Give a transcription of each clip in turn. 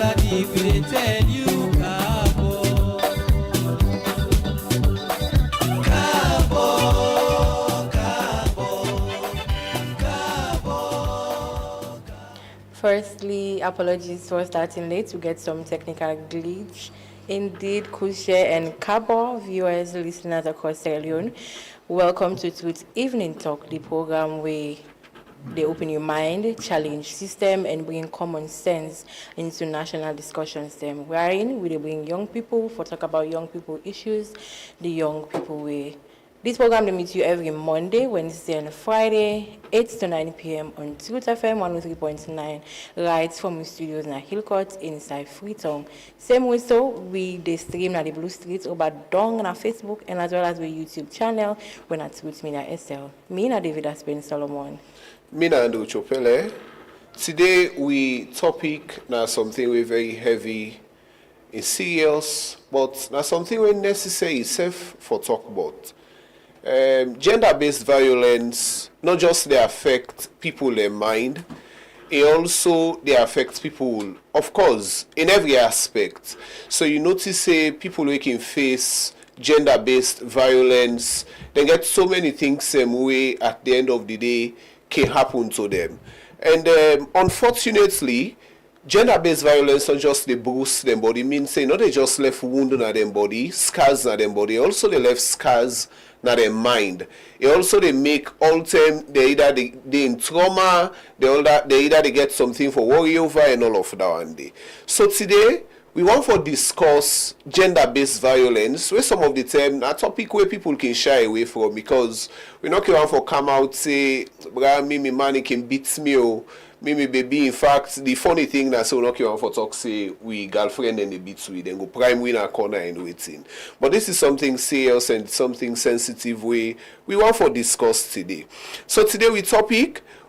malady we dey tell you cabo, cabo, cabo, cabo. Firstly, apologies for starting late. We get some technical glitch. Indeed, Kushe and Cabo viewers, listeners across Sierra Leone, welcome to Ivnin Tok, the program where they open your mind, challenge system, and bring common sense into national discussions. Wherein we bring young people for talk about young people issues, the young people way. This program they meet you every Monday, Wednesday, and Friday, 8 to 9 p.m. on Truth FM 103.9, right from the studios in Hillcourt inside Freetown. Same way, so we they stream at the Blue Street over Dong on our Facebook and as well as the YouTube channel when at Truth Media SL. Me and David Aspen Solomon. Mina Andrew Chopele. Today we topic now something we very heavy, is serious, but now something we necessary itself for talk about. Gender-based violence not just they affect people in mind, it also they affect people, of course, in every aspect. So you notice say people who can face gender-based violence, they get so many things same way at the end of the day can happen to them. And unfortunately, gender-based violence not just they bruise them body, means say not they just left wound on them body, scars on them body, also they left scars on their mind. It also they make all time they either they in trauma, they either they get something for worry over and all of that one day. So today we want to discuss gender-based violence, where some of the time a topic where people can shy away from, because we not want to come out say, me man can beat me or me baby. In fact, the funny thing that so we not want to talk say we girlfriend and the beats we then go prime winner corner and waiting. But this is something serious and something sensitive we want to discuss today. So today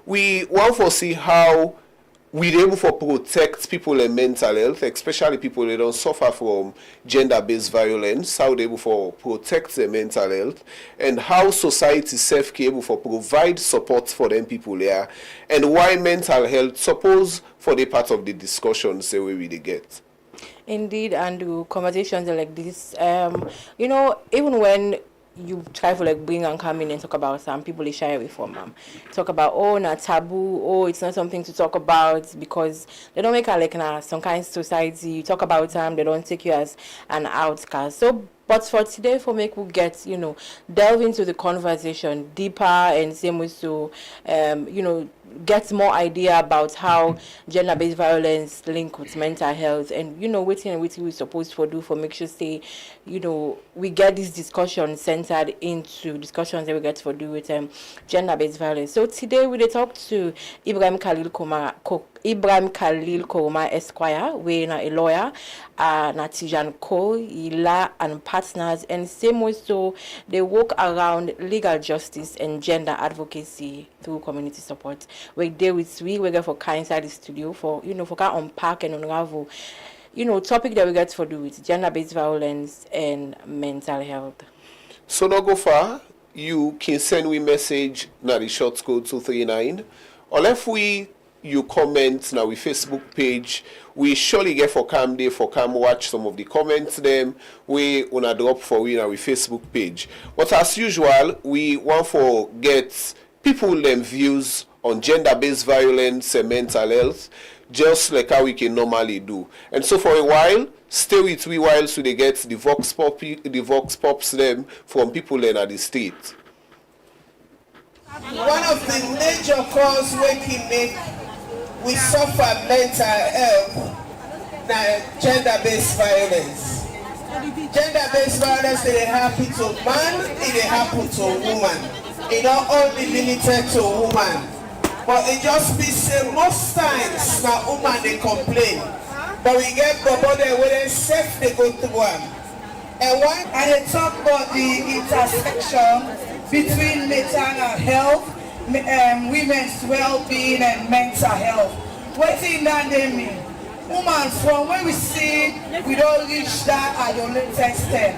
we want to see how we're able to protect people in mental health, especially people that don't suffer from gender-based violence, how they're able to protect their mental health, and how society self can able to provide support for them people there, and why mental health suppose for the part of the discussion say where we get. Indeed, and conversations like this, even when you try to like bring and come in and talk about some people they shy away from talk about not taboo, it's not something to talk about because they don't make it like some kind of society. You talk about them, they don't take you as an outcast. So but for today, for make we get, delve into the conversation deeper and same way to, get more idea about how gender-based violence link with mental health and, what we're supposed to do for make sure say, we get this discussion centered into discussions that we get to do with gender-based violence. So today we talk to Ibrahim Khalil Koroma Esquire, we're a lawyer, Natijan Co, Ila and partners, and same way so they work around legal justice and gender advocacy through community support. We deal with we get for inside the studio for for can unpack and unravel topic that we get for do with gender-based violence and mental health. So not go far, you can send me message na the short code 239, or if you comment now with Facebook page, we surely get for come day for come watch some of the comments them we wanna drop for we now with Facebook page. But as usual, we want for get people them views on gender-based violence and mental health, just like how we can normally do. And so for a while, stay with me while so they get the vox pops them from people in at the street. One of the major causes waking we suffer mental health na gender-based violence. Gender-based violence they happen to man, it happen to woman. It not only limited to woman, but it just be say most times na woman they complain. But we get bobo there where they self they go through one. And one I talk about the intersection between maternal health, women's well-being and mental health. What in that they mean? Woman, from when we see we don't reach that adolescent stage,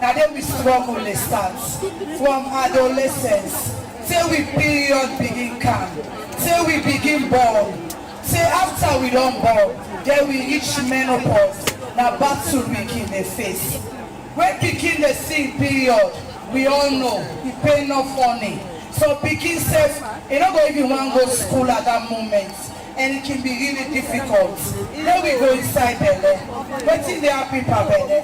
now then we struggle the starts from adolescence till we period begin come, till we begin born, Say after we don't born, then we reach menopause. Now battle pikin the face. When pikin the sing period, we all know the pain not funny. So pikin says, you don't go even want to go to school at that moment. And it can be really difficult. Then we go inside belle. Waiting they happy for belle.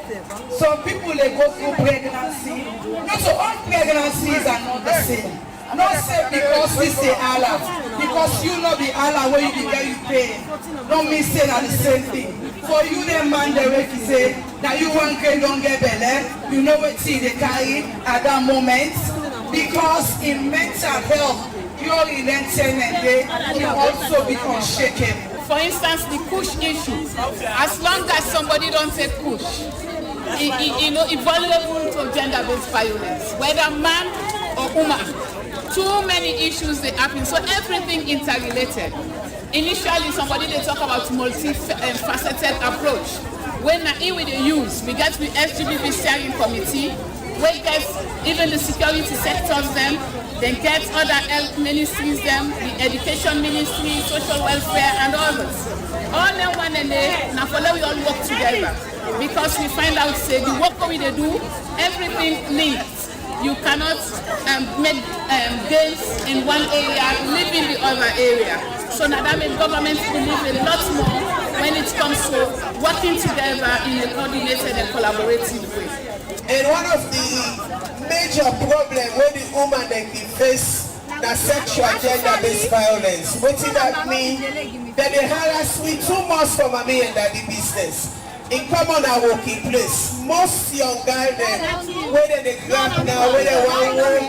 Some people they go through pregnancy. No, so all pregnancies are not the same. Not say because we say Allah. Because you know the Allah where you get you pain. Don't mean say that the same thing. For you the man the way to say that you want to don't get belle. You know what see they carry at that moment. Because in mental health, your entertainment day will also be unshakable. For instance, the push issue. As long as somebody don't take push, it's vulnerable to gender-based violence, whether man or woman. Too many issues they happen, so everything interrelated. Initially, somebody they talk about multi-faceted approach. When we the use, we get the SGBV steering committee, we get even the security sectors them, then get other health ministries them, the education ministry, social welfare and others. All them one and they, now for we all work together. Because we find out say the work we they do, everything links. You cannot make gains in one area, live in the other area. So now that means government believe a lot more when it comes to working together in a coordinated and collaborative way. And one of the major problems when the woman they face the sexual gender-based violence. What does that mean? That they harass me too much for mommy and daddy business. In common our working place, most young guys them, whether they grab now, whether one work,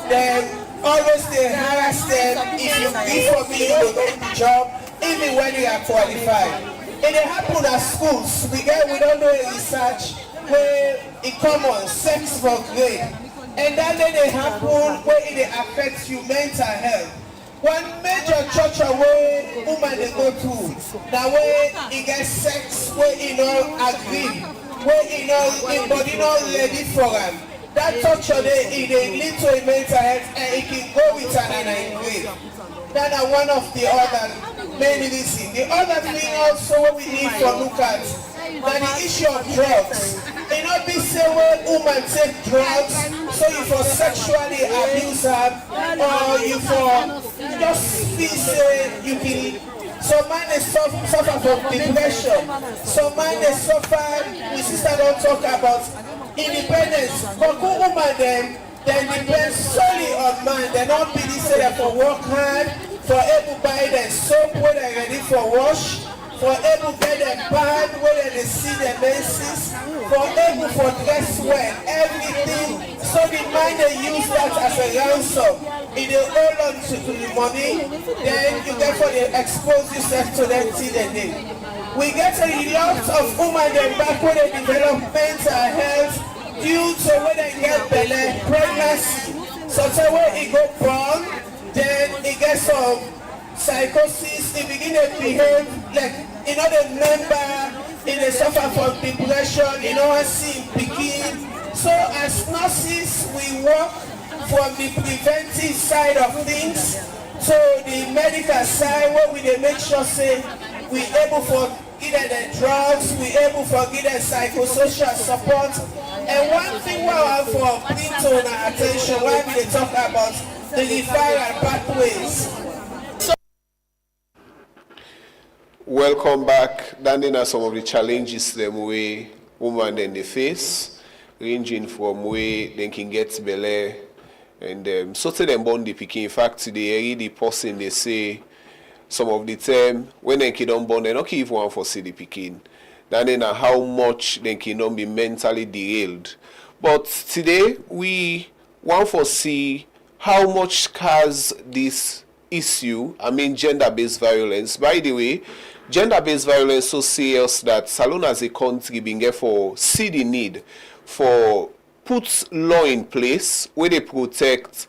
then always they harass them. If you be for me, you don't get the job, even when you are qualified. And it happen at schools. We don't know a research where in common sex for grade. And then they happen where it affects you mental health. One major church where woman they go to, that way it gets sex where you know agree, where you know the body not ready for them. That torture they lead to a mental health and it can go with an grade. That's one of the other main reasons. The other thing also what we need to look at that the issue of drugs. It not be say when women take drugs, so you for sexually abuse her, or you for just be say you can. Some man they suffer from depression. Some man they suffer. My sister don't talk about independence. But good woman then depend solely on man. They not be say they for work hard, for able buy them soap when they ready for wash. For able to get them bad whether they see their menses, for able for dress well, everything. So the man they use that as a ransom. If they hold on to the money, then you therefore they expose yourself to them till the day. We get a lot of women then back when they develop mental health due to when they get belly, pregnancy. So when it go wrong, then it gets some psychosis, they begin to behave like, the member, they suffer from depression, see begin. So as nurses, we work from the preventive side of things to the medical side where we make sure say we able for either the drugs, we able for get the psychosocial support. And one thing we have for bring to our attention why we talk about the referral pathways. Welcome back. Danding are some of the challenges them way women then they face, ranging from way they can get belly and so to them born the picking. In fact, today the person they say some of the time when they can born they not give one for see the picking. Then how much they can be mentally derailed. But today we want to see how much scars this issue, gender-based violence. By the way, gender-based violence so serious that Salon as a country being for see the need for put law in place where they protect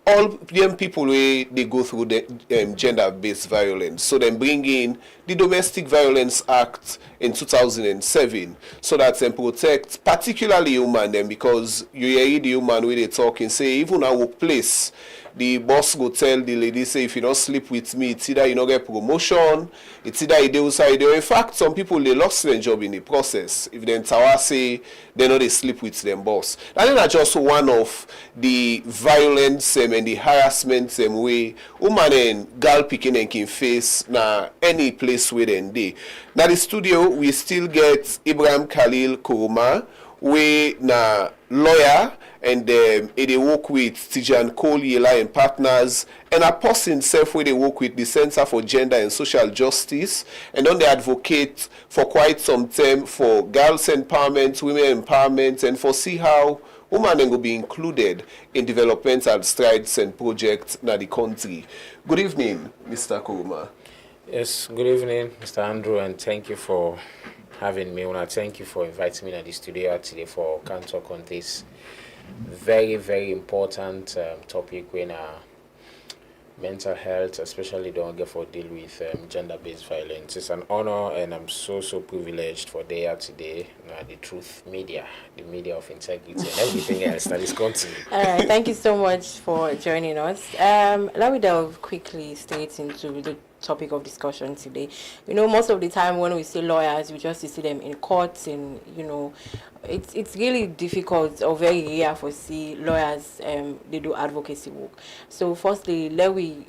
all them people where they go through the gender-based violence. So then bring in the Domestic Violence Act in 2007 so that they protect particularly human them because you hear the human where they talk and say even our workplace the boss go tell the lady, say, if you don't sleep with me, it's either you don't get promotion, it's either you do outside. In fact, some people, they lost their job in the process. If the tower say they know they sleep with them boss. That is just one of the violence and the harassment way woman and girl picking and can face na any place where they. Now the studio, we still get Ibrahim Khalil Kuruma, we na lawyer, and they work with Tijan Cole Yela and partners, and a person himself where they work with the Center for Gender and Social Justice, and then they advocate for quite some time for girls empowerment, women empowerment, and for see how women will be included in developmental strides and projects in the country. Good evening, Mr. Kuruma. Yes, good evening, Mr. Andrew, and thank you for having me. I want to thank you for inviting me to the studio today for can talk on this very, very important topic when mental health, especially don't get for deal with gender-based violence. It's an honor, and I'm so privileged for there today. The truth media, the media of integrity, and everything else that is continuing. All right, thank you so much for joining us. Let me delve quickly straight into the topic of discussion today. You know, most of the time when we see lawyers, we just see them in courts, and you know, it's really difficult or very rare for see lawyers they do advocacy work. So firstly, let we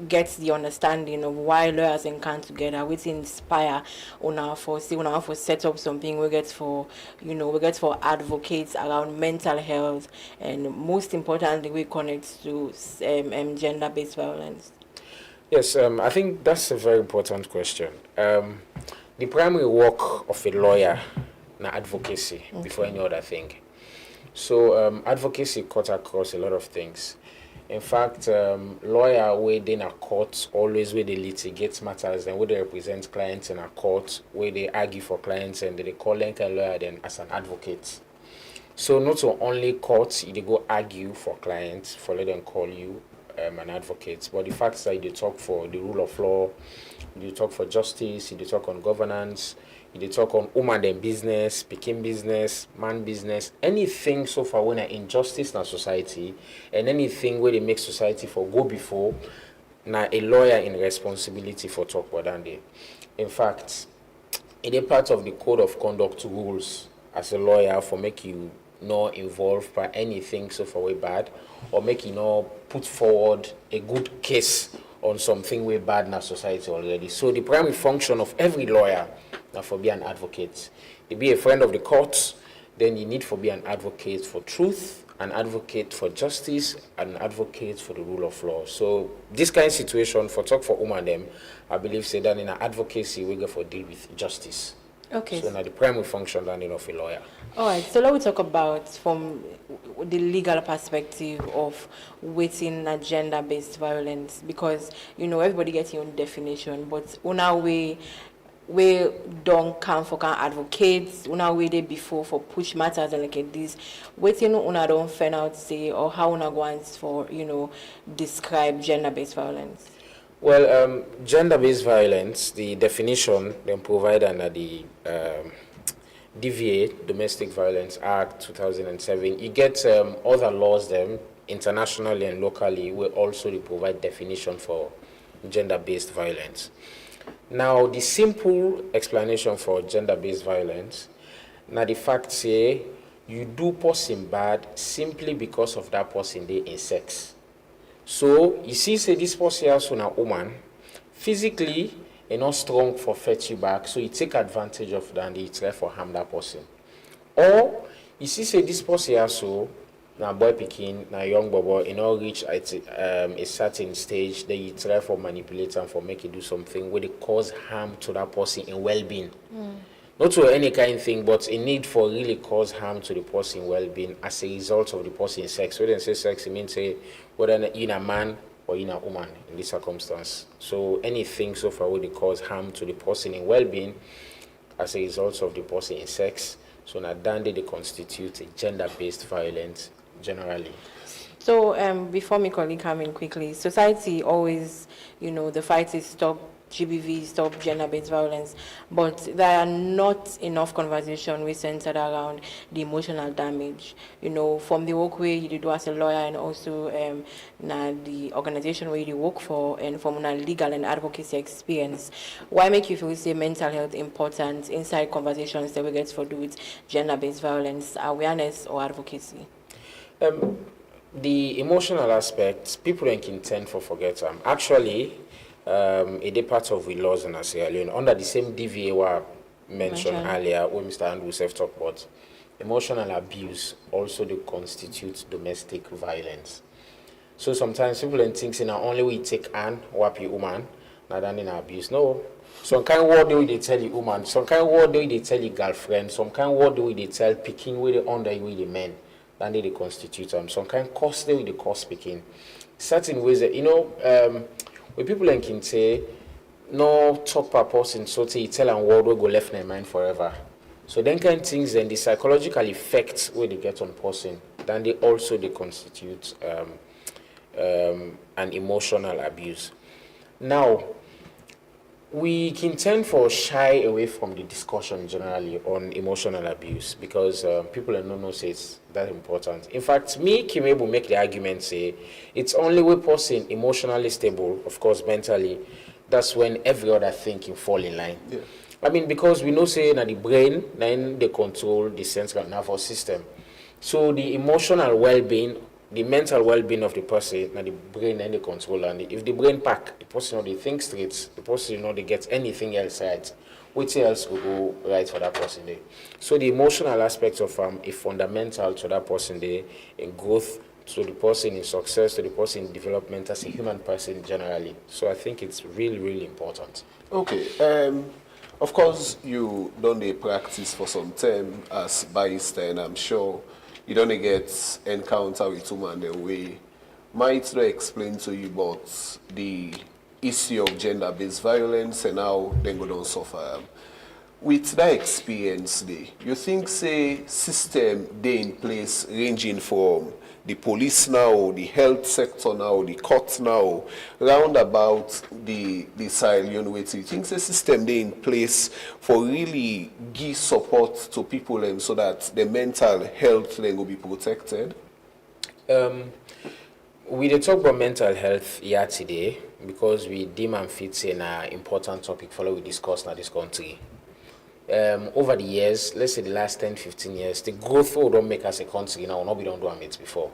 get the understanding of why lawyers and come together, which inspire una for set up something we get for advocates around mental health, and most importantly we connect to gender-based violence. Yes, I think that's a very important question. The primary work of a lawyer na advocacy before any other thing. So advocacy cuts across a lot of things. In fact, lawyer where they in a court always where they litigate matters and where they represent clients in a court, where they argue for clients, and they call them a lawyer then as an advocate. So not only courts, they go argue for clients, for let them call you an advocate, but the fact is that they talk for the rule of law, they talk for justice, they talk on governance, they talk on woman and business, picking business, man business, anything so far when an injustice in society, and anything where they make society for go before, now a lawyer in responsibility for talk about that. In fact, it is part of the code of conduct rules as a lawyer for make you not involved by anything so far way bad, or make you not put forward a good case on something way bad in our society already. So the primary function of every lawyer now for be an advocate. To be a friend of the courts, then you need to be an advocate for truth, an advocate for justice, and an advocate for the rule of law. So this kind of situation for talk for women them, I believe say that in an advocacy we go for deal with justice. Okay. So now the primary function then of a lawyer. All right, so let me talk about from the legal perspective of waiting a gender-based violence, because you know everybody gets your own definition, but una we don't come for can advocates, una way they before for push matters and like this, waiting una don't find out say or how una wants for describe gender-based violence. Well, gender-based violence, the definition then provided under the DVA, Domestic Violence Act 2007. You get other laws them internationally and locally will also provide definition for gender-based violence. Now, the simple explanation for gender-based violence, now the fact say you do person bad simply because of that person they in sex. So you see say this person has a woman, physically not strong for fetch you back, so you take advantage of that and you try for harm that person. Or you see say this person also now boy picking, now young boy, reach at a certain stage, then you try for manipulate and for make you do something where they cause harm to that person in well-being. Not to any kind of thing, but a need for really cause harm to the person well-being as a result of the person's sex. When they say sex, it means say whether in a man or in a woman in this circumstance. So anything so far would cause harm to the person in well-being as a result of the person in sex. So now then they constitute a gender-based violence generally. So before me colleague come in quickly, society always, the fight is stop GBV, stop gender-based violence, but there are not enough conversation we centered around the emotional damage. You know, from the work where you do as a lawyer and also the organization where you work for, and from a legal and advocacy experience, why make you feel say mental health important inside conversations that we get for do with gender-based violence, awareness or advocacy? The emotional aspects, people can tend to forget. Actually, a day part of we laws in Sierra Leone under the same DVA we mentioned earlier, where Mr. Andrew Sef talked about, emotional abuse also they constitute domestic violence. So sometimes people think say now only we take an wapi woman, not than in abuse. No. Some kind of word they tell you woman, some kind of word they tell you girlfriend, some kind of word they tell picking with the under with the men, then they constitute some kind of cost they with the cost picking. Certain ways that when people can say no talk per person, so you tell and word will go left in their mind forever. So then kind of things then the psychological effects where they get on person, then they also they constitute an emotional abuse. Now, we can tend for shy away from the discussion generally on emotional abuse because people don't know say it's that important. In fact, me Kimebo make the argument say it's only when person emotionally stable, of course mentally, that's when every other thing can fall in line. Yeah. I mean, because we know say that the brain then they control the central nervous system. So the emotional well-being, the mental well-being of the person, and the brain then they control. And if the brain pack, the person they think straight, the person they get anything else right, which else will go right for that person there. So the emotional aspects of is fundamental to that person there in growth, to the person in success, to the person in development as a human person generally. So I think it's really, really important. Okay. Of course, you done the practice for some time as barrister, and I'm sure you don't get encounter with women the way might not explain to you about the issue of gender-based violence and how they go down suffer. With that experience, you think say system they in place ranging from the police now, the health sector now, the courts now, round about the Sierra Leone way, you think the system they in place for really give support to people and so that the mental health then will be protected? We dey talk about mental health here today because we deem and fit an important topic follow we discuss in this country. Over the years, let's say the last 10, 15 years, the growth don't make us a country now, not we don't do it before.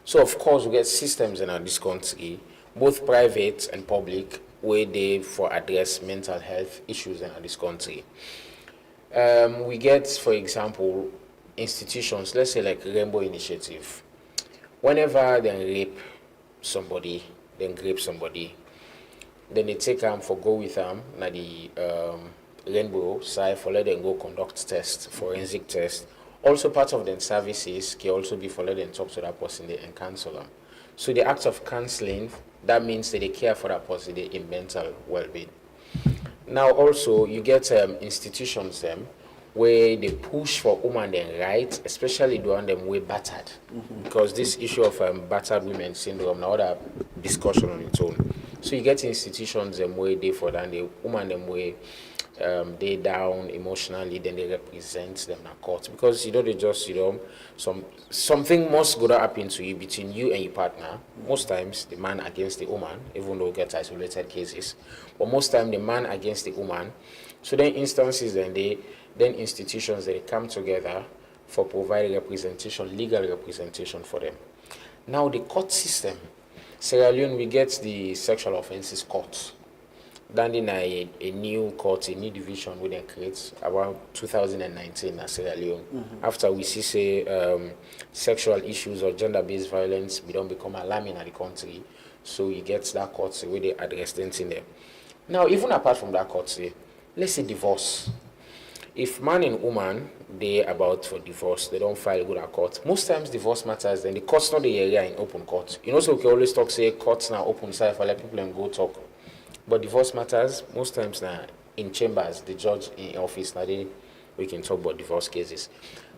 So of course we get systems in this country, both private and public, where they for address mental health issues in this country. We get, for example, institutions, let's say like Rainbow Initiative. Whenever they rape somebody, then they take them for go with them na the Rainbow side for let them go conduct tests, forensic tests. Also part of the services can also be for let them talk to that person and counsel them. So the act of counseling, that means that they care for that person in mental well-being. Now also you get institutions where they push for women their rights, especially the one them way battered. Because this issue of battered women syndrome, now other discussion on its own. So you get institutions where they for that, the woman them way they down emotionally, then they represent them in court. Because they just something must go to happen to you between you and your partner. Most times the man against the woman, even though we get isolated cases, but most time the man against the woman. So then instances then institutions they come together for providing representation, legal representation for them. Now the court system, Sierra Leone, we get the sexual offences court. Then in a new court, a new division we then create about 2019 in Sierra Leone. After we see say sexual issues or gender-based violence, we don't become alarming in the country. So you get that court where they address things in there. Now even apart from that court, let's say divorce. If man and woman they about for divorce, they don't file good at court. Most times divorce matters, then the court's not the area in open court. So we can always talk say courts now open side for let people and go talk. But divorce matters most times now in chambers, the judge in office now we can talk about divorce cases.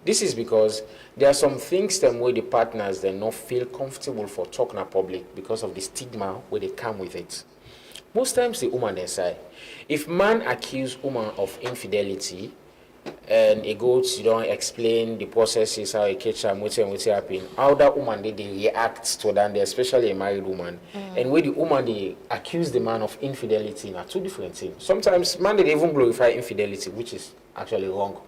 This is because there are some things them where the partners they not feel comfortable for talking in public because of the stigma where they come with it. Most times the woman inside. If man accuse woman of infidelity and it goes, you don't explain the processes, how it catch them, what's happen, how that woman they react to that, especially a married woman. And when the woman they accuse the man of infidelity, are two different things. Sometimes man they even glorify infidelity, which is actually wrong.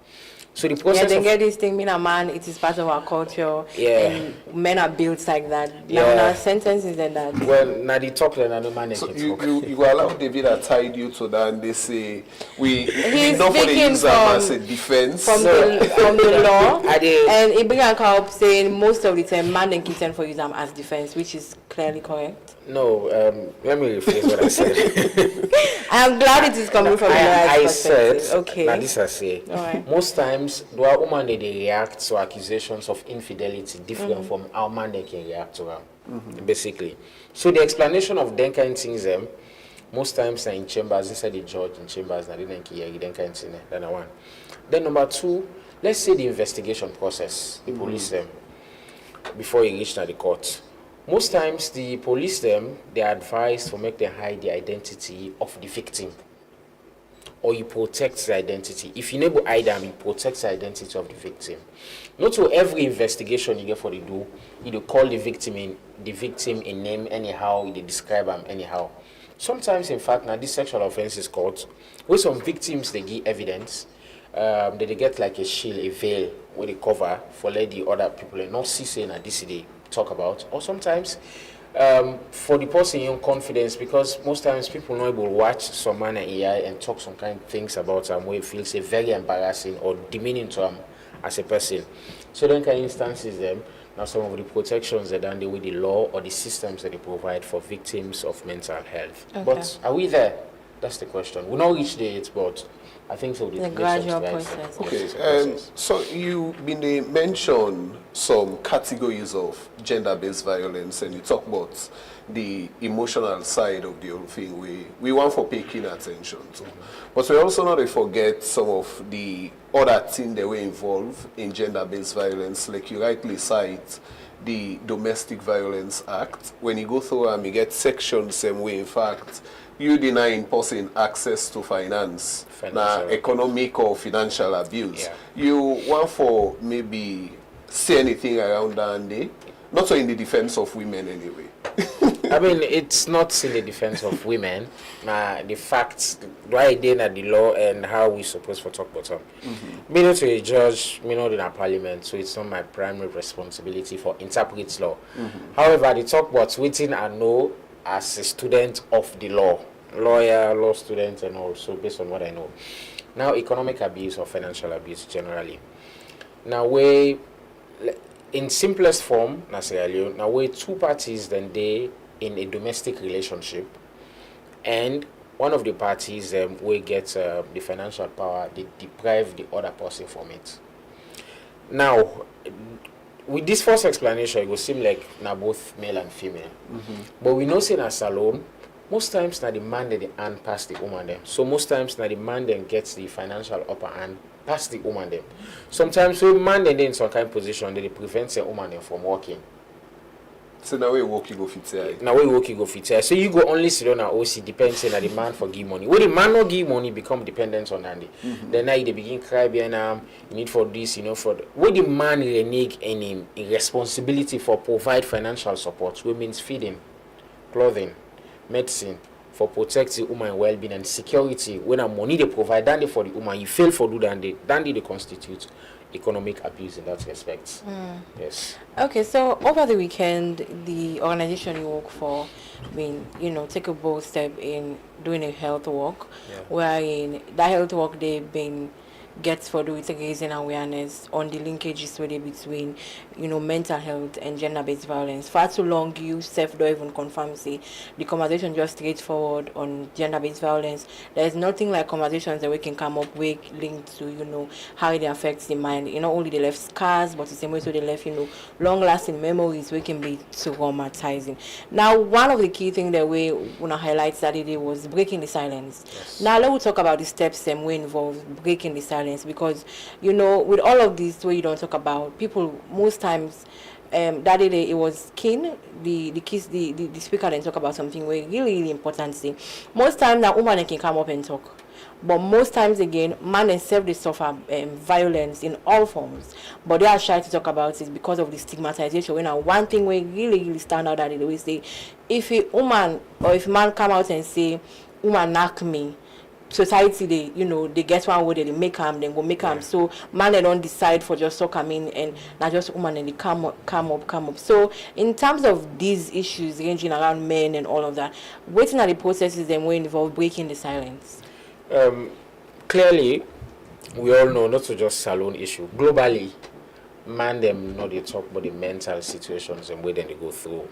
So the process they get this thing, being a man, it is part of our culture. Yeah. And men are built like that. Yeah. Now sentences and that. Well, now the talk then no man So can you, talk. you allow David that tied you to that, and they say we He's not for the speaking user as a defense. from the law. I did. And it began up saying most of the time man and kitten for use them as defense, which is clearly correct. No, let me rephrase what I said. I'm glad it is coming from the I lawyer's said, perspective. Okay. now this I say, Alright. most times the woman they react to accusations of infidelity different from how man they can react to them, basically. So the explanation of them kind things most times are in chambers, inside the judge in chambers, na they don't hear them kind thing. That's one. Then number two, let's say the investigation process, the police them, before you reach to the court. Most times the police them, they are advised to make them hide the identity of the victim. Or you protect the identity. If you never hide them, you protect the identity of the victim. Not to every investigation you get for the do, you call the victim in name anyhow, you describe them anyhow. Sometimes, in fact, now this sexual offenses court, where some victims they give evidence, they get like a shield, a veil, where they cover for let the other people and not see saying that this they talk about. Or sometimes for the person in confidence, because most times people know able to watch some man in AI and talk some kind of things about them where it feels very embarrassing or demeaning to them as a person. So then kind of instances them. Now some of the protections that done with the law or the systems that they provide for victims of mental health. Okay. But are we there? That's the question. We'll not reach there, but I think so. The gradual process. Okay, so you been they mention some categories of gender-based violence, and you talk about the emotional side of the whole thing. We want for paying attention to, but we also not to forget some of the other things that were involved in gender-based violence, like you rightly cite the Domestic Violence Act. When you go through and you get sections same way, in fact, you denying person access to finance, economic or financial abuse. Yeah. You want for maybe say anything around that and day, not so in the defense of women anyway. I mean, it's not in the defense of women. The facts, why they are the law and how we supposed to talk about them. Me not a judge, me not in a parliament, so it's not my primary responsibility for interpret law. However, the talk about waiting I know as a student of the law, lawyer, law student, and also based on what I know. Now, economic abuse or financial abuse generally. Now, in simplest form, now where two parties then they in a domestic relationship, and one of the parties will get the financial power, they deprive the other person from it. Now, with this first explanation, it will seem like now both male and female, but we know say as alone. Most times now the man that the hand pass the woman them. So most times now the man then gets the financial upper hand past the woman them. Sometimes when man then in some kind of position they prevent the woman them from working. So now we work you go fit here. Now we work you go fit here. So you go only sit on a OC depends on the man for give money. When the man not give money become dependent on Andy. Then now they begin cry behind you need for this, for when the man renege any responsibility for provide financial support, which means feeding, clothing, medicine, for protecting woman well-being and security. When a money they provide, then they for the woman, you fail for do then they constitute economic abuse in that respect. Yes. Okay, so over the weekend, the organization you work for, take a bold step in doing a health walk, wherein that health walk they've been gets for the raising awareness on the linkages between mental health and gender-based violence. Far too long you self don't even confirm say the conversation just straightforward on gender-based violence. There's nothing like conversations that we can come up with linked to how it affects the mind. Only they left scars, but the same way so they left long-lasting memories we can be traumatizing. Now one of the key things that we want to highlight Saturday was breaking the silence. Yes. Now let's talk about the steps and we involve breaking the silence, because with all of this where you don't talk about, people most times that day it was King, the speaker, then talk about something really, really important thing. Most times now woman can come up and talk. But most times again, man and self they suffer violence in all forms. But they are shy to talk about it because of the stigmatization. When one thing we really stand out that they always say, if a woman or if man come out and say, woman knock me, society they get one way they make them, then go make them. So man they don't decide for just so come in and not just woman and they come up. So in terms of these issues ranging around men and all of that, waiting at the processes then will involve breaking the silence. Clearly, we all know not to just salon issue. Globally, man them not they talk about the mental situations and way then they go through.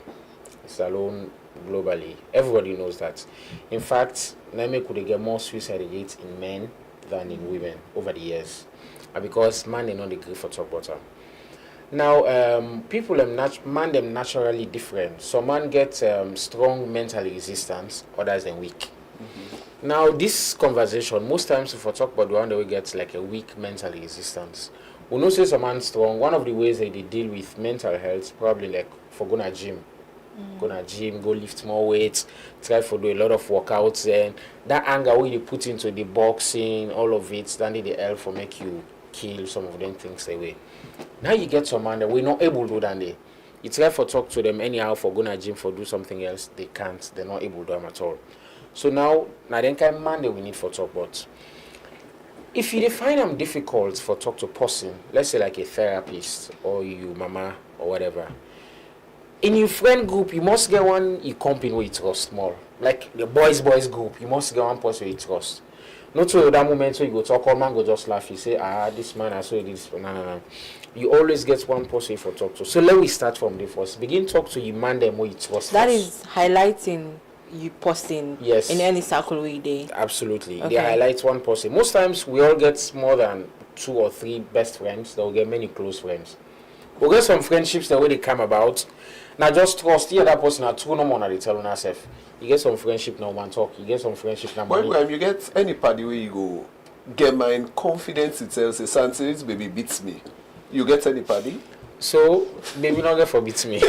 Salon globally, everybody knows that. In fact, Name could get more suicide rates in men than in women over the years, because man they not agree for talk about them. Now, people man them naturally different. Some man get strong mental resistance, others than weak. Now, this conversation, most times if I talk about the one that we get like a weak mental resistance, we know say some man strong. One of the ways that they deal with mental health, probably like for go to gym. Go to gym, go lift more weights, try to do a lot of workouts, and that anger where you put into the boxing, all of it, then they help for make you kill some of them things away. Now you get some man that we're not able to do that. You try to talk to them anyhow for go to gym, for do something else, they can't. They're not able to do them at all. So now then kind of man that we need for talk about. If you find them difficult for talk to person, let's say like a therapist or you mama or whatever, in your friend group you must get one you company where you trust more. Like the boys group, you must get one person you trust. Not to that moment so you go talk, all man go just laugh, you say, this man I saw this, no. You always get one person for talk to. So let me start from the first. Begin talk to you man them where you trust. That is highlighting you posting in any circle we day. Absolutely. Okay. They highlight one person. Most times we all get more than 2 or 3 best friends. They'll get many close friends. We'll get some friendships the way they come about. Now just trust the other person at 2 no more than they tell on ourselves. You get some friendship now man talk. You get some friendship now money. When you get any party where you go, get my confidence itself say Santi, this baby beats me. You get any party? So maybe not get forbid me.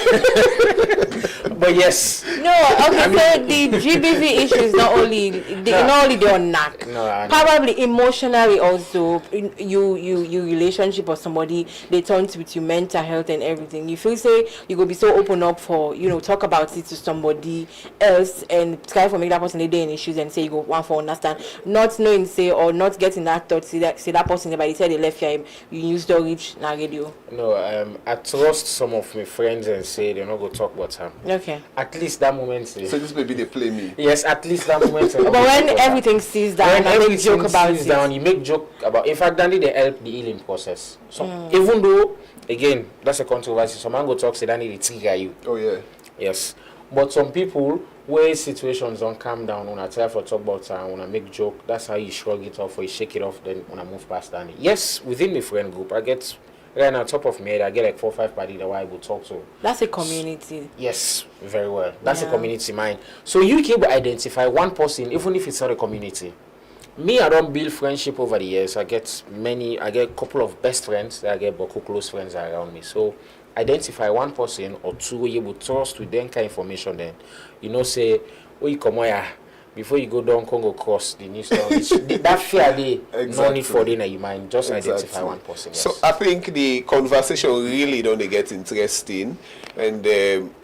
But yes. No, okay, so the GBV issue is not only the knack. No, probably emotionally also you relationship or somebody they turn to with your mental health and everything. You feel say you go be so open up for talk about it to somebody else and try for make that person they in issues and say you go want for understand. Not knowing say or not getting that thought say that person by say they left here you use the reach na radio. No, I trust some of my friends and say they're not going to talk about him. Okay. At least that moment. So this baby they play me. Yes, at least that moment. But when everything sees down, when make joke about it. Down, you make joke about. In fact, Danny they help the healing process. So even though, again, that's a controversy. Some man go talk say Danny they trigger you. Oh yeah. Yes, but some people where situations don't calm down, when I try for talk about when I make joke, that's how you shrug it off or you shake it off. Then when I move past Danny. Yes, within the friend group, I get. Right on top of me head, I get like 4 or 5 parties that I will talk to. That's a community. Yes, very well. That's a community mind. So you can identify one person, even if it's not a community. Me, I don't build friendship over the years. I get a couple of best friends. I get beaucoup close friends around me. So identify one person or two you will trust with them kind of information. Then say, oh, you come here. Before you go down Congo cross the new story, that fear day, no need for dinner, you mind just identify one person. Yes. So I think the conversation really don't get interesting, and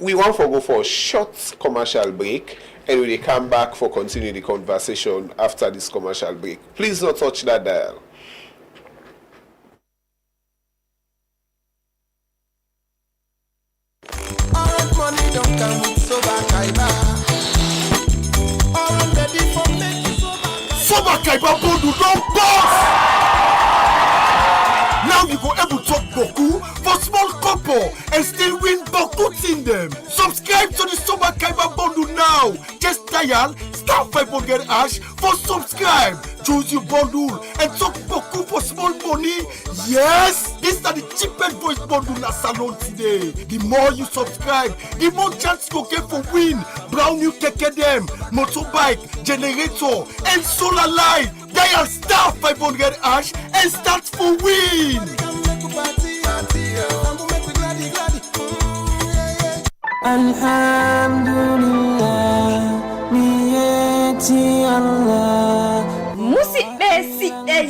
we want to go for a short commercial break, and we will come back for continue the conversation after this commercial break. Please don't touch that dial. Money don't come with soba Soba Kaiba Bondu don't boss! Now you go able to talk Boku for small couple and still win Boku in them. Subscribe to the Soba Kaiba Bondu now. Just dial *500# for subscribe. Choose your bundle and talk Boku for small money. Yes, this is the cheapest voice bundle in salon today. The more you subscribe, the more chance you get for win. Brown new keke dem, motorbike, generator, and solar light. Dial *500# and start for win. The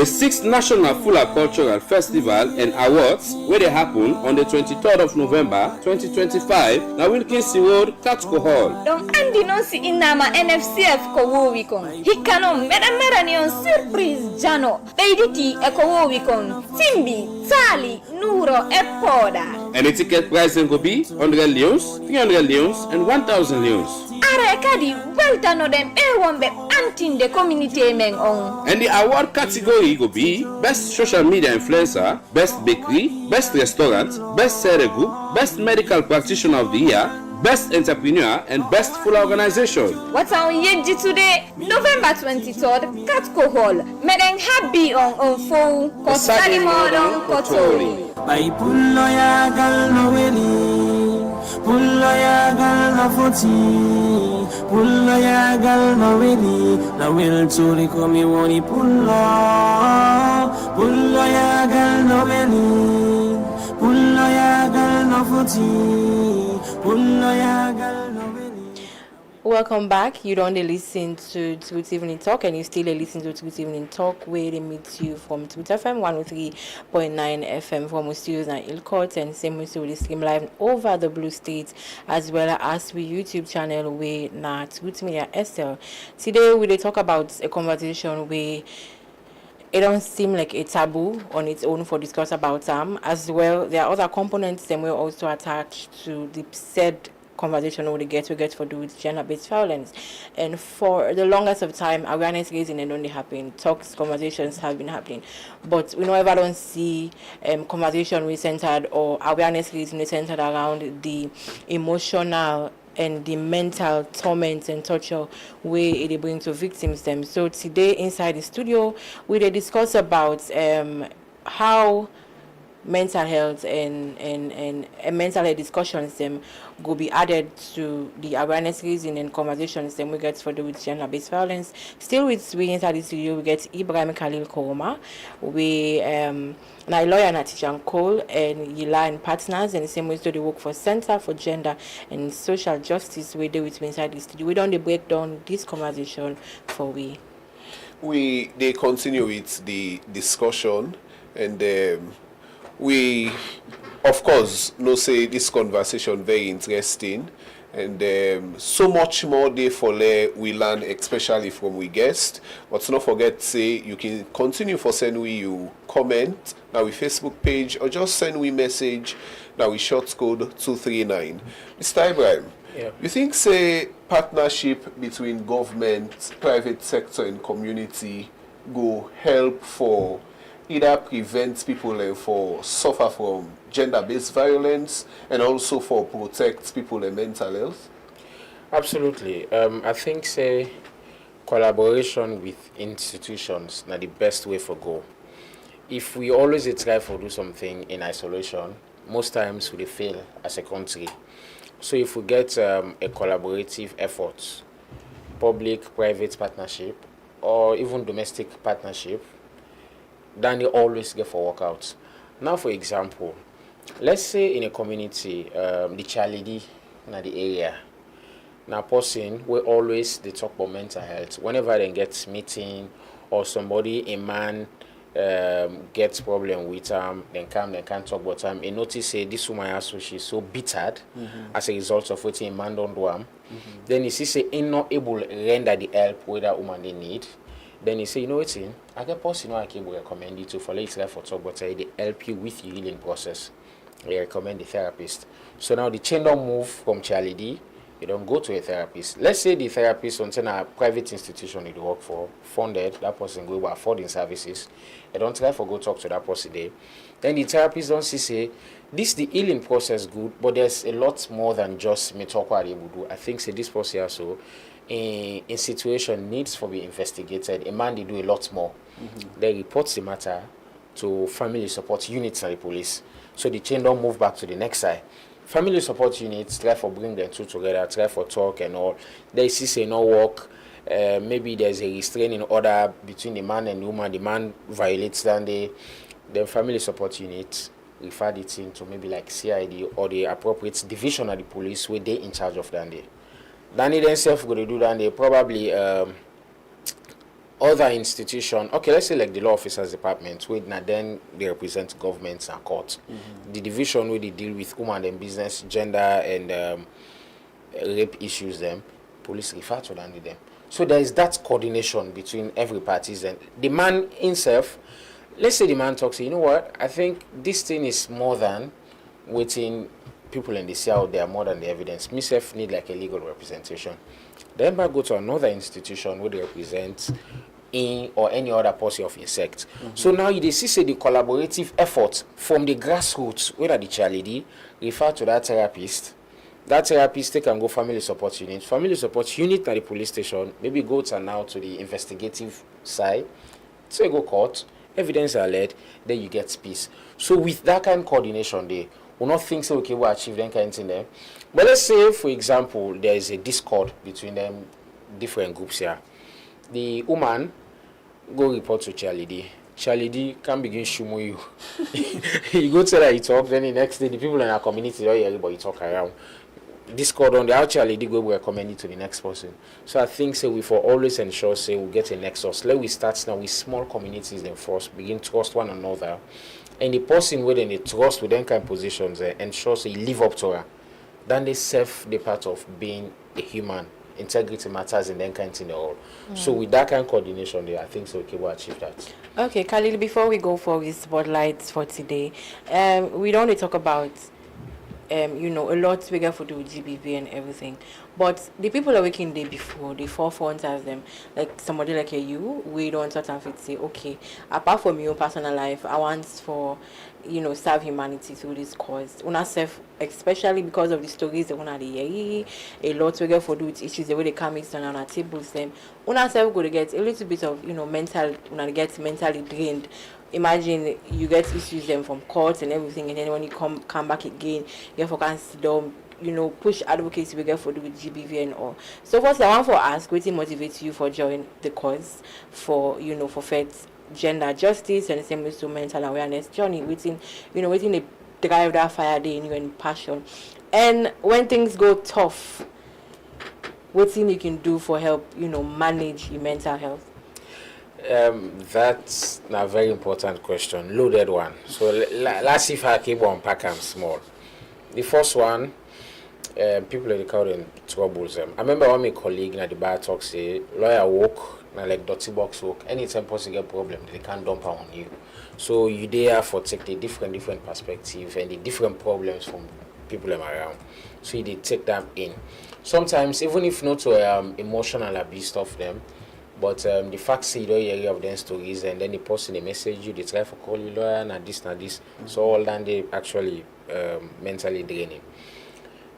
6th National Fula Cultural Festival and Awards, where they happen on the 23rd of November 2025, na Wilkins Road, Tatco Hall. Donc andi non si inama NFCF ko wowi kon. Hikano mera ni on surprise jano. Beiditi e ko wowi kon. Timbi, Tali, Nuro e Poda. And the ticket price will be 100 leons, 300 leons, and 1,000 leons. Are kadi welta no dem e wombe antinde community men on. And the award category will be Best Social Media Influencer, Best Bakery, Best Restaurant, Best Seregu, Best Medical Practitioner of the Year, Best Entrepreneur, and Best Full Organization. What are we today? November 23rd, Katko Hall. Meden happy on phone. Kosali Modon Kotori. By pullo ya gal no weli, pullo ya gal no foti, pullo ya gal no weli, na will tori komi woni pullo, pullo ya gal no weli, pullo ya gal no foti, pullo ya gal no weli. Welcome back. You don't listen to Ivnin Tok, and you still listen to Ivnin Talk, where they meet you from Twitter FM 103.9 FM from studios and Ilcourt, and same with we stream live over the Blue States, as well as we YouTube channel where na Tweet Media SL. Today we talk about a conversation where it don't seem like a taboo on its own for discuss about as well. There are other components that we're also attached to the said conversation we get for do with gender-based violence. And for the longest of time, awareness raising and only happen, talks, conversations have been happening, but we never don't see conversation we centered or awareness raising centered around the emotional and the mental torment and torture where it brings to victims them. So today inside the studio we discuss about how mental health and mental health discussions go be added to the awareness raising and conversations we get for the with gender-based violence. Still with we inside the studio we get Ibrahim Khalil Koroma, we na lawyer na teacher Cole and Yila and partners, and the same way so they work for Center for Gender and Social Justice we do with me inside the studio. We don't break down this conversation for we they continue with the discussion, and we, of course, know say this conversation very interesting, and so much more day for we learn, especially from we guest. But not forget, say you can continue for send we you comment now we Facebook page, or just send we message now we short code 239. Mr. Ibrahim, you think say partnership between government, private sector, and community go help for either prevent people for suffer from gender-based violence and also for protect people in mental health? Absolutely. I think say collaboration with institutions na the best way for go. If we always try for do something in isolation, most times we fail as a country. So if we get a collaborative effort, public-private partnership, or even domestic partnership, then they always get for workouts. Now, for example, let's say in a community, the charity in the area, now person we always they talk about mental health. Whenever they get meeting or somebody, a man gets problem with then come, they can't talk about and notice say this woman so she's so bittered as a result of what a man don't do. Then he see say he not able to render the help where that woman they need. Then he say, you know what's in? I get person I can recommend you to for later for talk, but they help you with your healing process. I recommend the therapist. So now the chain don't move from charity. You don't go to a therapist. Let's say the therapist on a private institution you work for, funded, that person go about affording services. They don't try for go talk to that person there. Then the therapist don't see say this the healing process good, but there's a lot more than just me talk what they would do. I think say this process also in situation needs to be investigated. A man they do a lot more. They report the matter to family support units and the police. So the chain don't move back to the next side. Family support units try for bring them two together, try for talk and all. They see say no work. Maybe there's a restraining order between the man and the woman. The man violates then the family support unit refer it into maybe like CID or the appropriate division of the police where they in charge of that day. Then they themselves go to do that, and they probably other institution, okay, let's say like the law officers department, where now then they represent governments and courts. The division where they deal with women and business, gender and rape issues, them police refer to them. So there is that coordination between every parties, and the man himself. Let's say the man talks, you know what? I think this thing is more than waiting people in the see out there, more than the evidence. Myself need like a legal representation. Then I go to another institution where they represent in or any other policy of insect. So now you see the collaborative effort from the grassroots, where the charity refer to that therapist. That therapist they can go family support unit. Family support unit at the police station, maybe go to now to the investigative side. So you go court, evidence are led, then you get peace. So with that kind of coordination there, we'll not think so okay we'll achieve that kind of thing there. But let's say for example there is a discord between them different groups here. The woman go report to Charlie. Charlie can begin shumo you. You go tell her you talk, then the next day the people in our community don't hear everybody talk around. Discord on the out Charlie go recommend it to the next person. So I think say we for always ensure say we get a nexus. Let we start now with small communities then first begin trust one another. And the person where they trust with them kind of positions ensure say live up to her. Then they serve the part of being a human. Integrity matters in that kind of thing all. So with that kind of coordination there, I think so okay we'll achieve that. Okay, Khalil, before we go for the spotlights for today, we don't want to talk about a lot bigger for the GBV and everything. But the people are working there before, the forefront as them, like somebody like you, we don't sort of say, okay, apart from your personal life, I want for, serve humanity through this cause. Una self, especially because of the stories they wanna hear, a lot bigger for those issues, the way they come in on our tables, them, una self go to get a little bit of, una get mentally drained. Imagine you get issues them from courts and everything, and then when you come back again, you have to sit down, push advocacy we get for the GBV and all. So first I want to ask, what motivates you for joining the cause for for faith, gender justice and the same with mental awareness journey, waiting they drive that fire day in you and passion. And when things go tough, what thing you can do for help, manage your mental health? That's a very important question, loaded one. So let's see if I keep on pack them small. The first one, people are calling troubles. I remember when my colleague at the bar talk say, lawyer work, like dirty box work. Anytime person get problem, they can't dump on you. So you there for take the different perspective and the different problems from people around. So you take them in. Sometimes even if not to emotional abuse stuff them. But the fact say you don't hear of them stories and then the person they message you, they try to call you lawyer and this. So all that they actually mentally draining.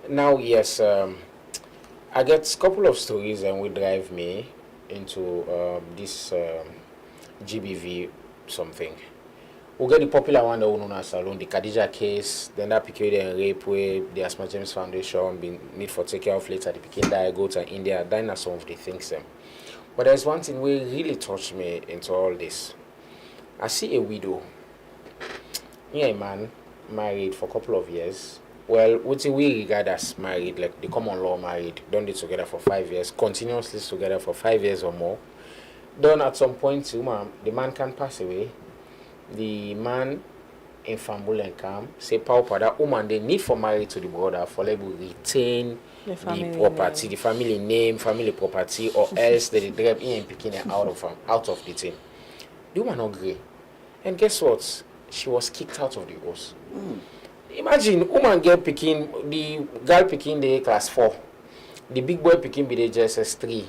Now yes, I get a couple of stories and will drive me into this GBV something. We get the popular one that we know as Salon, the Khadija case, then that PK and rape where the Asma James Foundation been need for take care of later, the PK that go to India, then are some of the things. But there's one thing where really touched me into all this. I see a widow. Yeah, a man married for a couple of years. Well, what we regard as married, like the common law married, done it together for 5 years, continuously together for 5 years or more. Then at some point, the man can pass away. The man in Fambul and Cam say, Paupa, that woman they need for marriage to the brother for like retain the property, the family name, family property, or else they drive in and picking it out of the thing. The woman not agree. And guess what? She was kicked out of the house. Imagine woman girl picking the girl picking the class 4. The big boy picking be the JSS 3.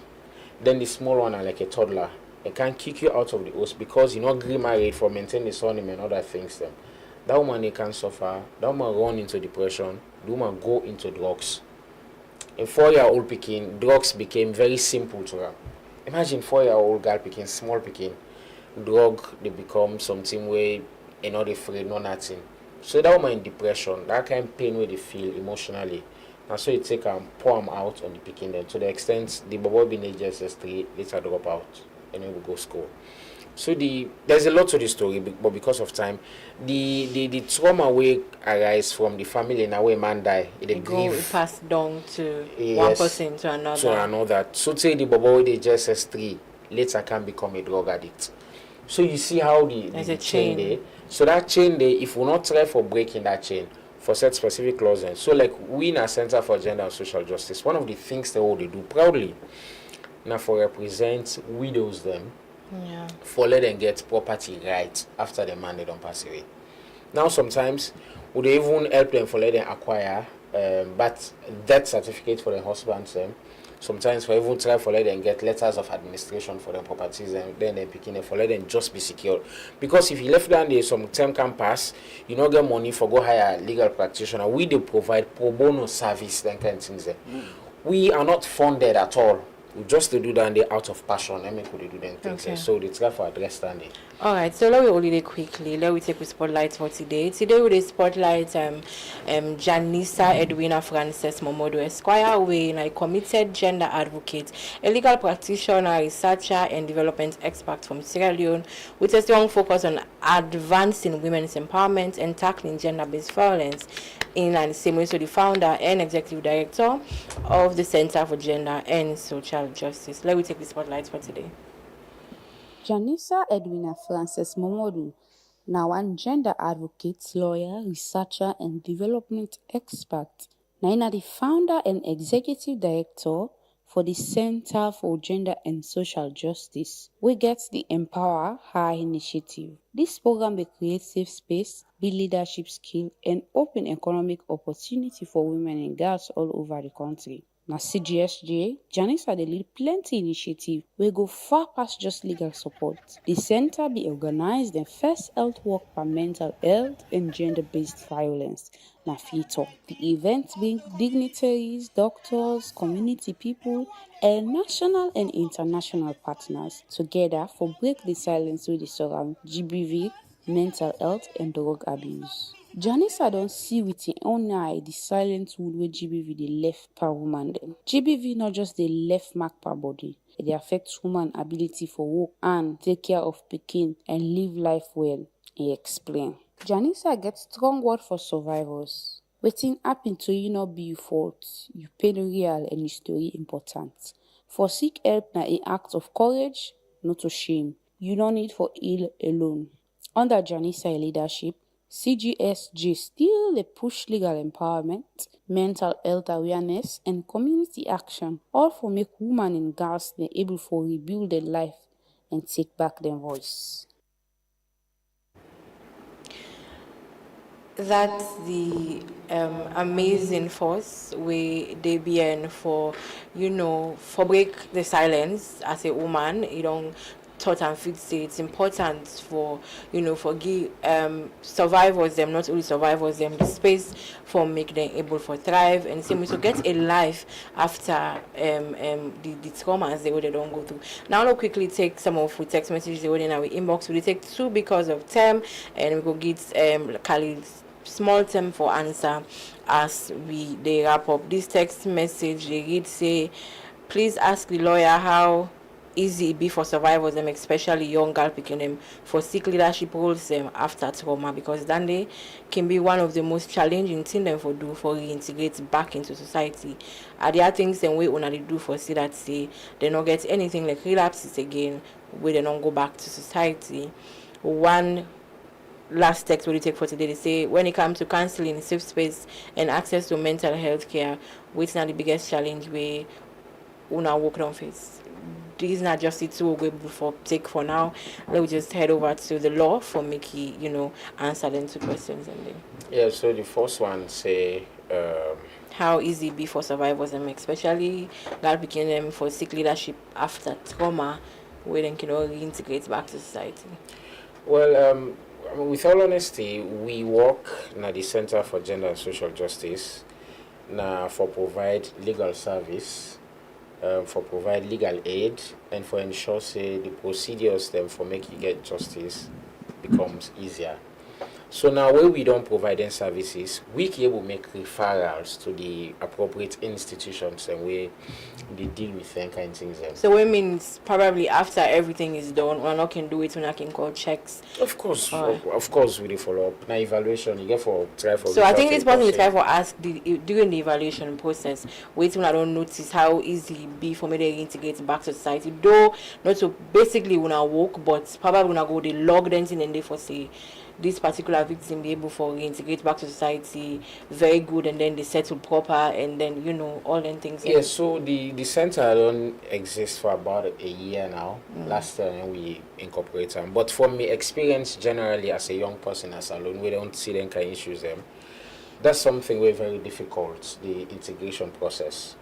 Then the small one are like a toddler. They can kick you out of the house because you not agree married for maintaining the son and other things them. That woman they can suffer, that woman run into depression, the woman go into drugs. In 4-year-old picking, drugs became very simple to her. Imagine 4-year-old girl picking, small picking, drug they become something where you're not afraid, no nothing. So that woman in depression, that kind of pain where they feel emotionally. And so you take and pour them out on the picking them to the extent the boy being JSS 3 later drop out and then we go school. So there's a lot to the story, but because of time, the trauma will arise from the family and way man die. It go passed down to one Yes, person to another. to another. So say the bobo they just S3 later can become a drug addict. So you see how There's the a chain chain. there. So that chain there, if we not try for breaking that chain for set specific laws, so like we in our Center for Gender and Social Justice, one of the things they all they do proudly now for represent widows them. Yeah. For let them get property right after the man they don't pass away. Now sometimes would they even help them for let them acquire but death certificate for the husbands them. Sometimes for even try for let them get letters of administration for their properties and then they picking it for let them just be secure. Because if you left down there some term can pass, you not get money for go hire a legal practitioner. We do provide pro bono service then kind of things there. We are not funded at all. We just to do that they out of passion. I mean could they do them things there. So they try for address standing. Alright, so let me only quickly. Let me take the spotlight for today. Today we spotlight Janissa Edwina Frances Momodo Esquire, a committed gender advocate, a legal practitioner, researcher, and development expert from Sierra Leone, with a strong focus on advancing women's empowerment and tackling gender-based violence. In and same way, so the founder and executive director of the Center for Gender and Social Justice. Let me take the spotlight for today. Janissa Edwina Frances Momodu, now one gender advocate, lawyer, researcher, and development expert. Now the founder and executive director for the Center for Gender and Social Justice. We get the Empower Her initiative. This program will create safe space, build leadership skill, and open economic opportunity for women and girls all over the country. Na CGSJ, Janissa dey lead plenty initiative wey go far past just legal support. The center be organized the first health walk for mental health and gender-based violence. Na FITO. The event bring dignitaries, doctors, community people, and national and international partners together for break the silence wey dey surround GBV, mental health, and drug abuse. Janissa don't see with her own eye the silent wound where GBV dey left per woman dem. GBV not just the left mark per body, it dey affect woman ability for work and take care of pikin and live life well. He explain. Janissa gets strong word for survivors. Wetin happen to you not be your fault. You pain real and your story important. For seek help na an act of courage, not to shame. You don't need for ill alone. Under Janissa leadership, CGSG still push legal empowerment, mental health awareness, and community action, all for make women and girls they able for rebuild their life and take back their voice. That's the amazing force we they be in for, for break the silence as a woman. You don't thought and feel say it's important for for give survivors them, not only survivors them, the space for make them able for thrive and same to get a life after the traumas they don't go through. Now we'll quickly take some of the text messages they in our inbox. We'll take two because of time and we go get Khalid's small term for answer as they wrap up this text message. They read say, please ask the lawyer how easy it be for survivors them, especially young girl picking them for seek leadership roles them after trauma, because then they can be one of the most challenging things them for do for reintegrate back into society. Are there things them we only do for see that say they not get anything like relapses again where they don't go back to society. One last text we take for today, they say when it comes to counseling, safe space, and access to mental health care, which is not the biggest challenge we una walk down face. These not just it too good for take for now. Let's just head over to the law for Mickey, answer them two questions and then. Yeah, so the first one say how easy it be for survivors and especially that became them for sick leadership after trauma where they can reintegrate back to society. Well, with all honesty, we work at the Center for Gender and Social Justice for provide legal service, for provide legal aid, and for ensure say the procedures then for make you get justice becomes easier. So now when we don't provide them services, we can able make referrals to the appropriate institutions and where they deal with them kind of things. So it means probably after everything is done, we're not can do it when I can call checks. Of course, of course, we follow up. Now evaluation, you get for try for. So I think this person will try for ask during the evaluation process. Wait when I don't notice how easy it be for me to integrate back to society. Though not to basically when I work, but probably when I go they log them in and they for say this particular victim be able to reintegrate back to society very good, and then they settle proper, and then all them things. Yes, so the center don't exist for about a year now. Last time we incorporate them, but from my experience generally as a young person as alone, we don't see them kind of issues them. That's something very difficult, the integration process.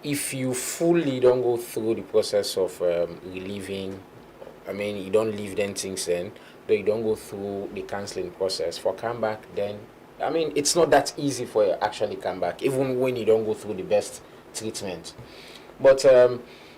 If you fully don't go through the process of relieving, I mean you don't leave them things then, you don't go through the counseling process for comeback, then I mean it's not that easy for you actually come back, even when you don't go through the best treatment. But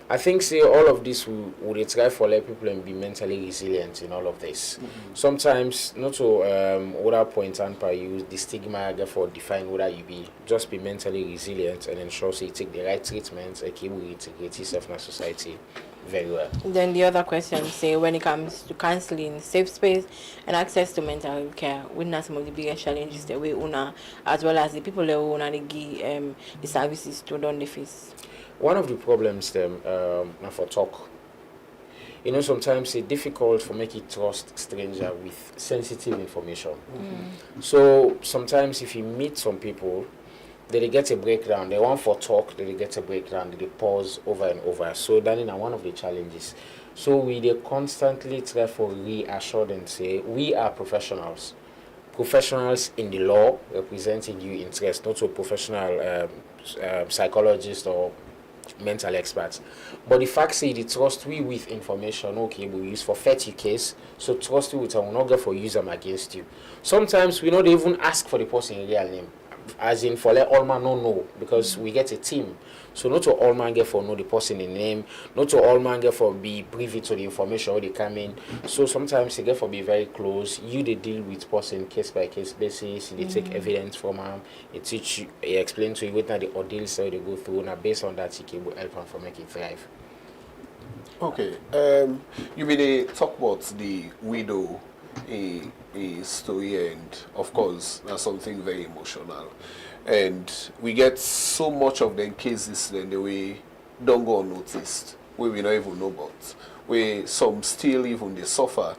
I think say all of this would try for let people and be mentally resilient in all of this. Sometimes not to other point and per use the stigma therefore define whether you be just be mentally resilient and ensure so you take the right treatment and keep integrate yourself in society very well. Then the other question say when it comes to counseling, safe space and access to mental health care, witness some of the biggest challenges that we una as well as the people that we wanna give the services to don't they face. One of the problems them for talk. Sometimes it's difficult for make it trust stranger with sensitive information. So sometimes if you meet some people, they get a breakdown. They want for talk, they get a breakdown, they pause over and over. So that is one of the challenges. So they constantly try for reassure and say we are professionals. Professionals in the law representing you interest, not so professional psychologists or mental experts. But the fact say they trust we with information, okay, we use for 30 case, so trust we with will not get for use them against you. Sometimes we not even ask for the person real name. As in for let all man know because we get a team. So not to all man get for know the person in name, not to all man get for be privy to the information or they come in. So sometimes they get for be very close. You they deal with person case by case basis, they take evidence from them, they teach you, they explain to you what the ordeal so they go through, and based on that you can help them for make it thrive. Okay. You mean talk about the widow a story, and of course that's something very emotional, and we get so much of them cases then the way don't go unnoticed, where we don't even know about, where some still even they suffer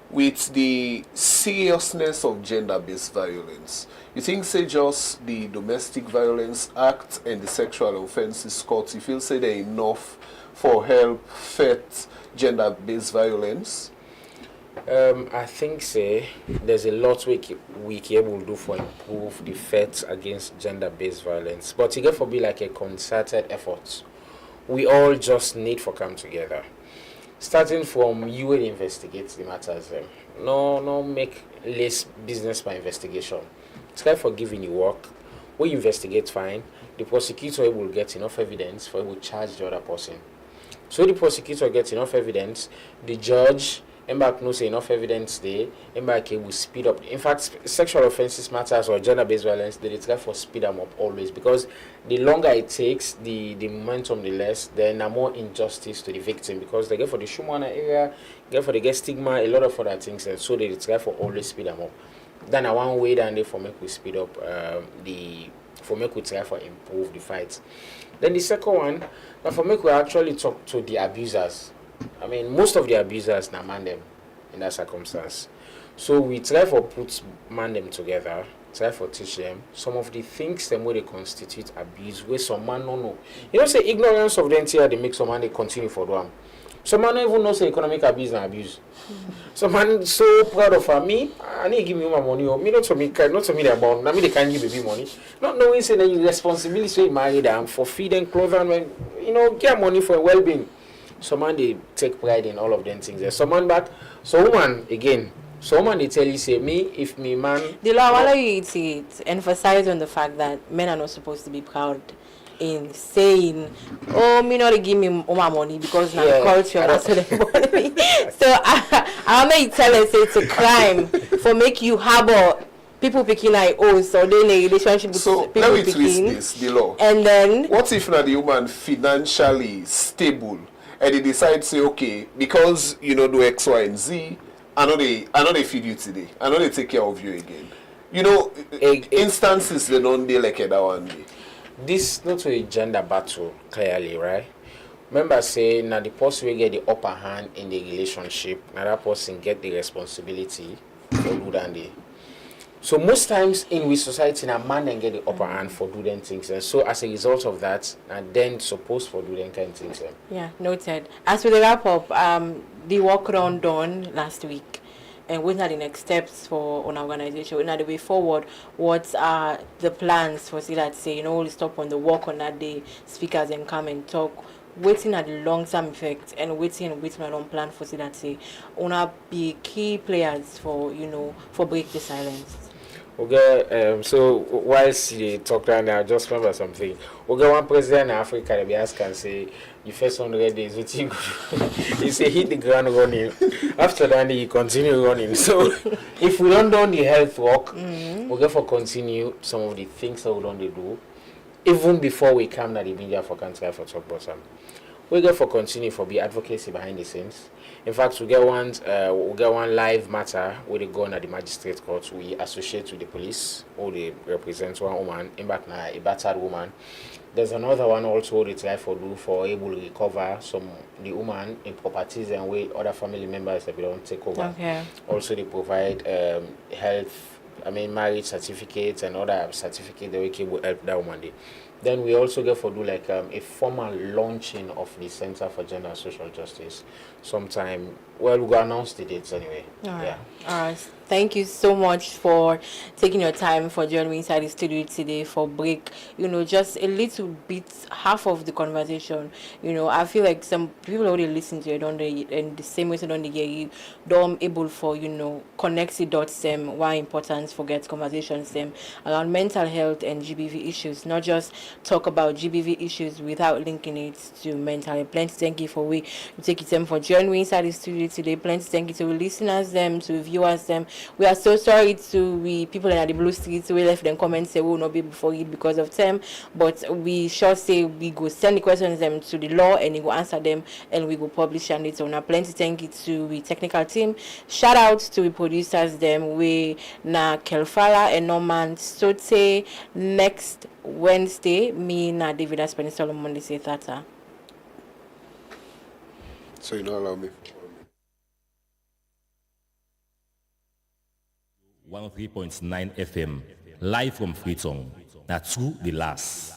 with the seriousness of gender-based violence. You think say just the Domestic Violence Act and the Sexual Offences Court, you feel say they're enough for help fight gender-based violence? I think say there's a lot we can able to do for improve the fight against gender-based violence, but it get for be like a concerted effort. We all just need for come together, starting from you will investigate the matters. No make less business by investigation. Try for giving you work. We investigate fine. The prosecutor will get enough evidence for able to charge the other person. So the prosecutor gets enough evidence, the judge Embark no say enough evidence there, Embark will speed up. In fact, sexual offenses matters or gender-based violence, they try for speed them up always, because the longer it takes, the momentum the less, then more injustice to the victim, because they get for the Shumana area, get stigma, a lot of other things, and so they try for always speed them up. Then one way then they for make we speed up for make we try for improve the fight. Then the second one, now for make we actually talk to the abusers. I mean, most of the abusers now man them in that circumstance. So we try for put man them together, try for teach them some of the things them where they constitute abuse, where some man no know. You know, say ignorance of the entire they make some man they continue for them. Some man don't even know say economic abuse and abuse. Some man so proud of me, I need to give me my money. Or me not to me the amount. Now me they can't give baby money. Not knowing say that you responsibility say married them for feeding, clothing, when get money for well-being. Some man they take pride in all of them things. There's some man back. So woman again. So woman they tell you say me if me man. The law allow you to emphasize on the fact that men are not supposed to be proud insane. Oh, me not give me all my money because now the culture that's what they want me. So I'll make tell us it's a crime for make you harbor people picking like so then a relationship with so people let me picking. twist this, the law. And then what if now the woman financially stable and they decide say okay, because you know do X, Y, and Z, I know they feed you today, I know they take care of you again. You know, instances they don't deal like that one day. This not a gender battle clearly, right? Remember saying now the person will get the upper hand in the relationship, now that person get the responsibility for do than they. So most times in we society, a man then get the upper hand for doing things, and so as a result of that, and then supposed for doing kind of things. Yeah, noted. As we wrap up, the work round done last week, and what are the next steps for an organization? What are the way forward? What are the plans for see that say we'll stop on the work on that day, speakers and come and talk. Waiting at the long-term effect and waiting on plan for see that say wanna be key players for for break the silence. Okay, so whilst you talk right now, just remember something. Okay, one president in Africa, they be ask and say, you first 100 days, what you he say hit the ground running. After that, you continue running. So if we don't do the health work, we'll go for continue some of the things that we don't do. Even before we come to the media for country for talk about some. We go for continue for be advocacy behind the scenes. In fact, we get one live matter where they go on at the magistrate court. We associate with the police, or they represent one woman, in back now a battered woman. There's another one also they try for do for able to recover some the woman in properties and way other family members that we don't take over. Okay. Also they provide marriage certificates and other certificates that we can help that woman. Then we also get for do like a formal launching of the Center for Gender and Social Justice sometime. Well, we'll go announce the dates anyway. All right. Thank you so much for taking your time for joining me inside the studio today for break. Just a little bit, half of the conversation. I feel like some people already listen to it, don't they? And the same way they don't get you, don't able for connect the dots them. Why important forget conversations them around mental health and GBV issues. Not just talk about GBV issues without linking it to mental health. Plenty thank you for we take it them for joining me inside the studio today. Plenty thank you to listeners them, to viewers them. We are so sorry to we people in the blue streets. We left them comments say we will not be able to it because of them, but we sure say we go send the questions them to the law and we go answer them and we go publish and it on. Plenty thank you to the technical team. Shout out to the producers them. We na Kelfala and Norman Sote next Wednesday. Me na David Aspeni Solomon say that. So you don't allow me. 103.9 FM, live from Freetown. That's who the last.